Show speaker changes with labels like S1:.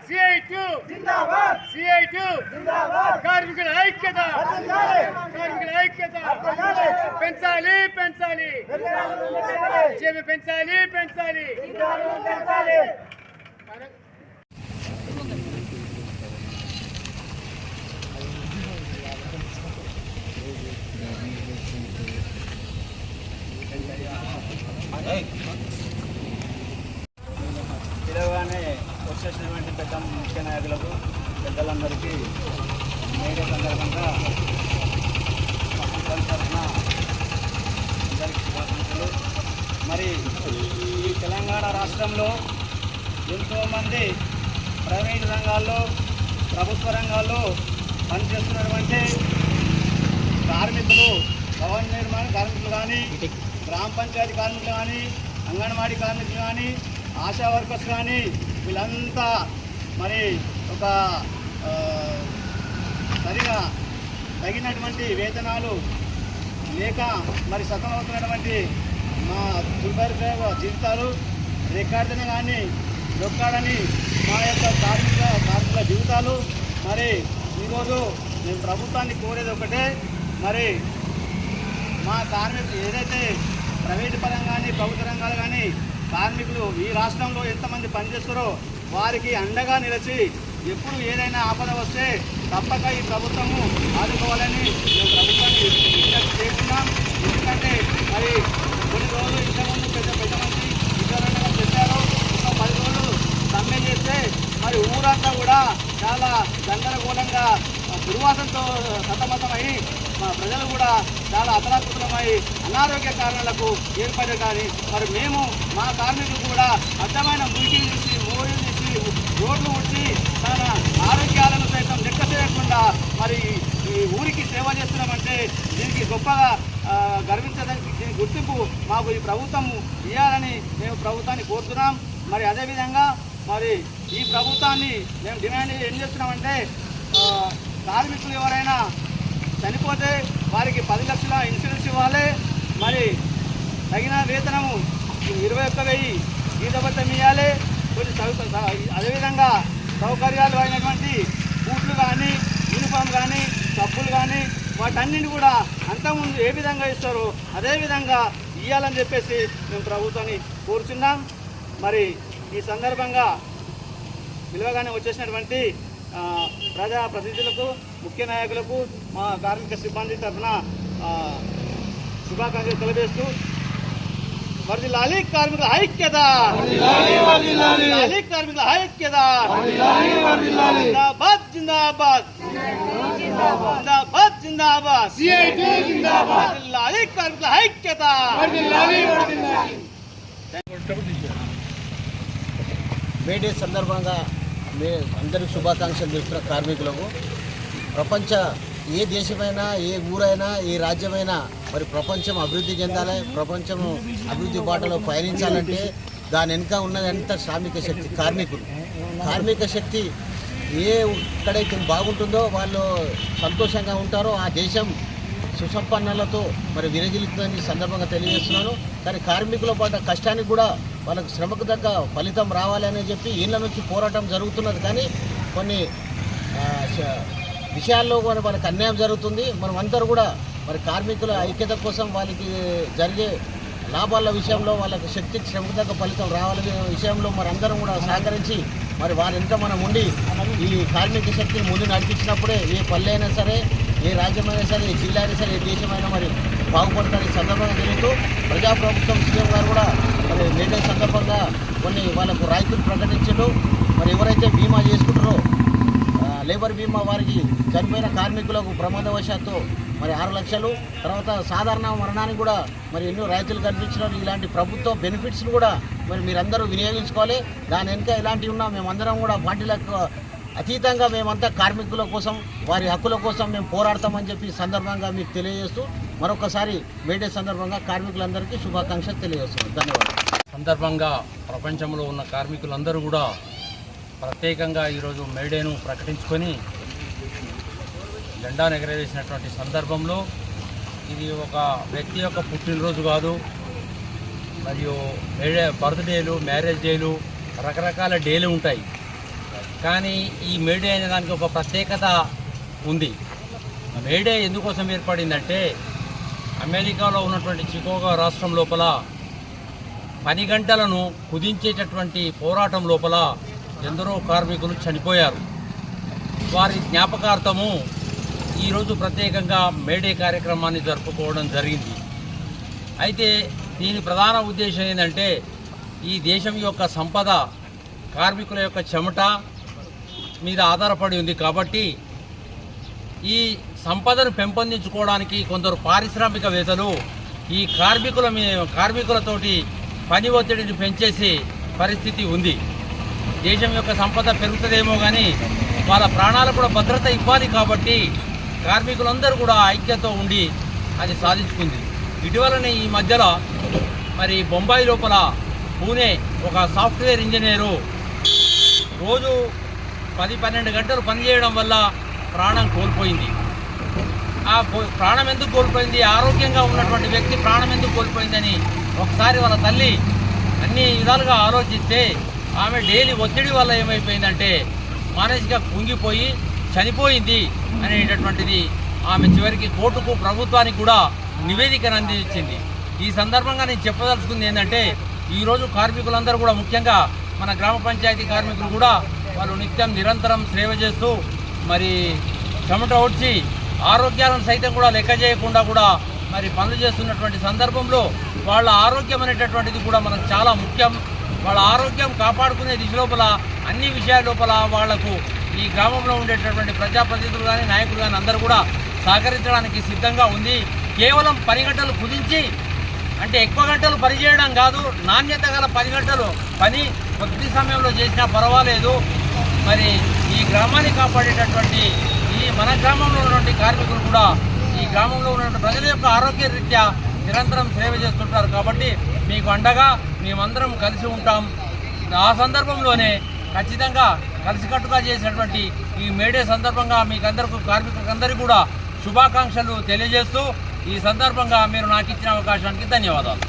S1: CI2 కార్మికుల ఐక్యత పెంచాలి పెంచాలి.
S2: పిలవగానే వచ్చేసినటువంటి ముఖ్య నాయకులకు పెద్దలందరికీ మేడే సందర్భంగా తరఫున అందరికీ శుభాకాంక్షలు. మరి ఈ తెలంగాణ రాష్ట్రంలో ఎంతోమంది ప్రైవేటు రంగాల్లో ప్రభుత్వ రంగాల్లో పనిచేస్తున్నటువంటి కార్మికులు, భవన నిర్మాణ కార్మికులు కానీ, గ్రామ పంచాయతీ కార్మికులు కానీ, అంగన్వాడీ కార్మికులు కానీ, ఆశా వర్కర్స్ కానీ వీళ్ళంతా మరి ఒక సరిగా తగినటువంటి వేతనాలు లేక మరి సతమవుతున్నటువంటి మా దుర్భర జీవితాలు రికార్డుని కానీ దొక్కాడని మా యొక్క కార్మికుల జీవితాలు. మరి ఈరోజు మేము ప్రభుత్వాన్ని కోరేది ఒకటే, మరి మా కార్మికులు ఏదైతే ప్రైవేటు పరంగా కానీ ప్రభుత్వ రంగాలు కానీ కార్మికులు ఈ రాష్ట్రంలో ఎంతమంది పనిచేస్తారో వారికి అండగా నిలిచి ఎప్పుడు ఏదైనా ఆపద వస్తే తప్పక ఈ ప్రభుత్వము ఆదుకోవాలని మేము ప్రభుత్వాన్ని విజ్ఞప్తి చేస్తున్నాం. ఎందుకంటే మరి కొన్ని రోజులు ఇంతకుముందు పెద్ద మంది విచారణగా చెప్పారు. ఒక 10 రోజులు సమ్మె చేస్తే మరి ఊరంతా కూడా చాలా గందరగోళంగా దుర్వాసనతో సతమతమై మా ప్రజలు కూడా చాలా అతలాకుతలమై అనారోగ్య కారణాలకు ఏర్పడే కానీ మరి మేము మా కార్మికులు కూడా అర్థమైన మురికి తీసి మోరీలు తీసి రోడ్లు ఉడిచి తన ఆరోగ్యాలను సైతం లెక్క చేయకుండా మరి ఈ ఊరికి సేవ చేస్తున్నామంటే దీనికి గొప్పగా గర్వించడానికి దీని గుర్తింపు మాకు ఈ ప్రభుత్వం ఇవ్వాలని మేము ప్రభుత్వాన్ని కోరుతున్నాం. మరి అదేవిధంగా మరి ఈ ప్రభుత్వాన్ని మేము డిమాండ్ ఏం చేస్తున్నామంటే కార్మికులు ఎవరైనా చనిపోతే వారికి 10 లక్షల ఇన్సూరెన్స్ ఇవ్వాలి. మరి తగిన వేతనము 21,000 జీతభత్యం ఇవ్వాలి. కొన్ని అదేవిధంగా సౌకర్యాలు అయినటువంటి బూట్లు కానీ, యూనిఫామ్ కానీ, సబ్బులు కానీ వాటన్నింటినీ కూడా అంతకుముందు ఏ విధంగా ఇస్తారో అదేవిధంగా ఇవ్వాలని చెప్పేసి మేము ప్రభుత్వాన్ని కోరుచున్నాం. మరి ఈ సందర్భంగా పిలవగానే వచ్చేసినటువంటి ప్రజాప్రతినిధులకు, ముఖ్య నాయకులకు మా కార్మిక సిబ్బంది తరఫున శుభాకాంక్షలు తెలియజేస్తూ వర్ధిల్లాలి కార్మికుల ఐక్యత, కార్మికుల ఐక్యత, జిందాబాద్ జిందాబాద్ జిందాబాద్, వర్ధిల్లాలి కార్మికుల ఐక్యత.
S3: మేడే సందర్భంగా అందరికీ శుభాకాంక్షలు చెప్తున్న కార్మికులకు, ప్రపంచ ఏ దేశమైనా, ఏ ఊరైనా, ఏ రాజ్యమైనా మరి ప్రపంచం అభివృద్ధి చెందాలి, ప్రపంచం అభివృద్ధి బాటలో పయనించాలంటే దాని వెనుక ఉన్నదంతా శ్రామిక శక్తి, కార్మిక శక్తి ఎక్కడైతే బాగుంటుందో వాళ్ళు సంతోషంగా ఉంటారో ఆ దేశం సుసంపన్నలతో మరి విరజిల్లుతుందని సందర్భంగా తెలియజేస్తున్నాను. కానీ కార్మికుల పడ్డ కష్టానికి కూడా వాళ్ళకు శ్రమకు తగ్గ ఫలితం రావాలని చెప్పి ఈళ్ళ నుంచి పోరాటం జరుగుతున్నది. కానీ కొన్ని విషయాల్లో మరి వాళ్ళకి అన్యాయం జరుగుతుంది. మనం అందరూ కూడా మరి కార్మికుల ఐక్యత కోసం వాళ్ళకి జరిగే లాభాల విషయంలో వాళ్ళకి శక్తికి శ్రమకు తగ్గ ఫలితం రావాలనే విషయంలో మరి అందరం కూడా సహకరించి మరి వారి వెంట మనం ఉండి ఈ కార్మిక శక్తిని ముందు నడిపించినప్పుడే ఏ పల్లె అయినా సరే, ఏ రాజ్యమైనా సరే, ఏ జిల్లా అయినా సరే, ఏ దేశమైనా మరి బాగుపడతారని సందర్భంగా తెలుస్తూ ప్రజాప్రభుత్వం సీఎం గారు కూడా మరి మేడే సందర్భంగా కొన్ని వాళ్ళకు రాయితీలు ప్రకటించారు. మరి ఎవరైతే బీమా చేసుకుంటారో లేబర్ బీమా వారికి చనిపోయిన కార్మికులకు ప్రమాదవశాత్తు మరి 6 లక్షలు, తర్వాత సాధారణ మరణానికి కూడా మరి ఎన్నో రాయితీలు కల్పించడం, ఇలాంటి ప్రభుత్వ బెనిఫిట్స్ను కూడా మరి మీరందరూ వినియోగించుకోవాలి. దాని వెనుక ఇలాంటివి ఉన్నా మేమందరం కూడా పార్టీలకు అతీతంగా మేమంతా కార్మికుల కోసం, వారి హక్కుల కోసం మేము పోరాడతామని చెప్పి సందర్భంగా మీకు తెలియజేస్తూ మరొకసారి మేడే సందర్భంగా కార్మికులందరికీ శుభాకాంక్షలు తెలియజేస్తున్నాం. ధన్యవాదాలు.
S4: సందర్భంగా ప్రపంచంలో ఉన్న కార్మికులందరూ కూడా ప్రత్యేకంగా ఈరోజు మేడేను ప్రకటించుకొని జెండా ఎగరవేసినటువంటి సందర్భంలో ఇది ఒక వ్యక్తి యొక్క పుట్టినరోజు కాదు, మరియు బర్త్డేలు, మ్యారేజ్ డేలు, రకరకాల డేలు ఉంటాయి. కానీ ఈ మేడే అనే దానికి ఒక ప్రత్యేకత ఉంది. మేడే ఎందుకోసం ఏర్పడిందంటే అమెరికాలో ఉన్నటువంటి చికాగో రాష్ట్రం లోపల పని గంటలను కుదించేటటువంటి పోరాటం లోపల ఎందరో కార్మికులు చనిపోయారు. వారి జ్ఞాపకార్థము ఈరోజు ప్రత్యేకంగా మేడే కార్యక్రమాన్ని జరుపుకోవడం జరిగింది. అయితే దీని ప్రధాన ఉద్దేశం ఏంటంటే ఈ దేశం యొక్క సంపద కార్మికుల యొక్క చెమట మీద ఆధారపడి ఉంది. కాబట్టి ఈ సంపదను పెంపొందించుకోవడానికి కొందరు పారిశ్రామికవేత్తలు ఈ కార్మికులతోటి పని ఒత్తిడిని పెంచేసే పరిస్థితి ఉంది. దేశం యొక్క సంపద పెరుగుతుందేమో కానీ వాళ్ళ ప్రాణాలకు కూడా భద్రత ఇవ్వాలి. కాబట్టి కార్మికులందరూ కూడా ఐక్యతతో ఉండి అది సాధించుకుంది. ఇటీవలనే ఈ మధ్యలో మరి బొంబాయి లోపల పూణే ఒక సాఫ్ట్వేర్ ఇంజనీరు రోజు 10-12 గంటలు పనిచేయడం వల్ల ప్రాణం కోల్పోయింది. ఆ ప్రాణం ఎందుకు కోల్పోయింది, ఆరోగ్యంగా ఉన్నటువంటి వ్యక్తి ప్రాణం ఎందుకు కోల్పోయిందని ఒకసారి వాళ్ళ తల్లి అన్ని విధాలుగా ఆలోచిస్తే ఆమె డైలీ ఒత్తిడి వల్ల ఏమైపోయిందంటే మానసికంగా కుంగిపోయి చనిపోయింది అనేటటువంటిది ఆమె చివరికి కోర్టుకు ప్రభుత్వానికి కూడా నివేదికను అందించింది. ఈ సందర్భంగా నేను చెప్పదలుచుకుంది ఏంటంటే ఈరోజు కార్మికులందరూ కూడా ముఖ్యంగా మన గ్రామ పంచాయతీ కార్మికులు కూడా వాళ్ళు నిత్యం నిరంతరం సేవ చేస్తూ మరి చెమట ఓడ్చి ఆరోగ్యాలను సైతం కూడా లెక్క చేయకుండా కూడా మరి పనులు చేస్తున్నటువంటి సందర్భంలో వాళ్ళ ఆరోగ్యం అనేటటువంటిది కూడా మనకు చాలా ముఖ్యం. వాళ్ళ ఆరోగ్యం కాపాడుకునే దిశ లోపల అన్ని విషయాల లోపల వాళ్లకు ఈ గ్రామంలో ఉండేటటువంటి ప్రజాప్రతినిధులు కానీ నాయకులు కానీ అందరూ కూడా సహకరించడానికి సిద్ధంగా ఉంది. కేవలం 10 గంటలు కుదించి అంటే ఎక్కువ గంటలు పని చేయడం కాదు, నాణ్యత గల 10 గంటలు పని కొద్ది సమయంలో చేసినా పర్వాలేదు. మరి ఈ గ్రామాన్ని కాపాడేటటువంటి ఈ మన గ్రామంలో ఉన్నటువంటి కార్మికులు కూడా ఈ గ్రామంలో ఉన్నటువంటి ప్రజల యొక్క ఆరోగ్య రీత్యా నిరంతరం సేవ చేస్తుంటారు. కాబట్టి మీకు అండగా మేమందరం కలిసి ఉంటాం. ఆ సందర్భంలోనే ఖచ్చితంగా కలిసికట్టుగా చేసినటువంటి ఈ మేడే సందర్భంగా మీకందరికీ కార్మికులందరికీ కూడా శుభాకాంక్షలు తెలియజేస్తూ ఈ సందర్భంగా మీరు నాకు ఇచ్చిన అవకాశానికి ధన్యవాదాలు.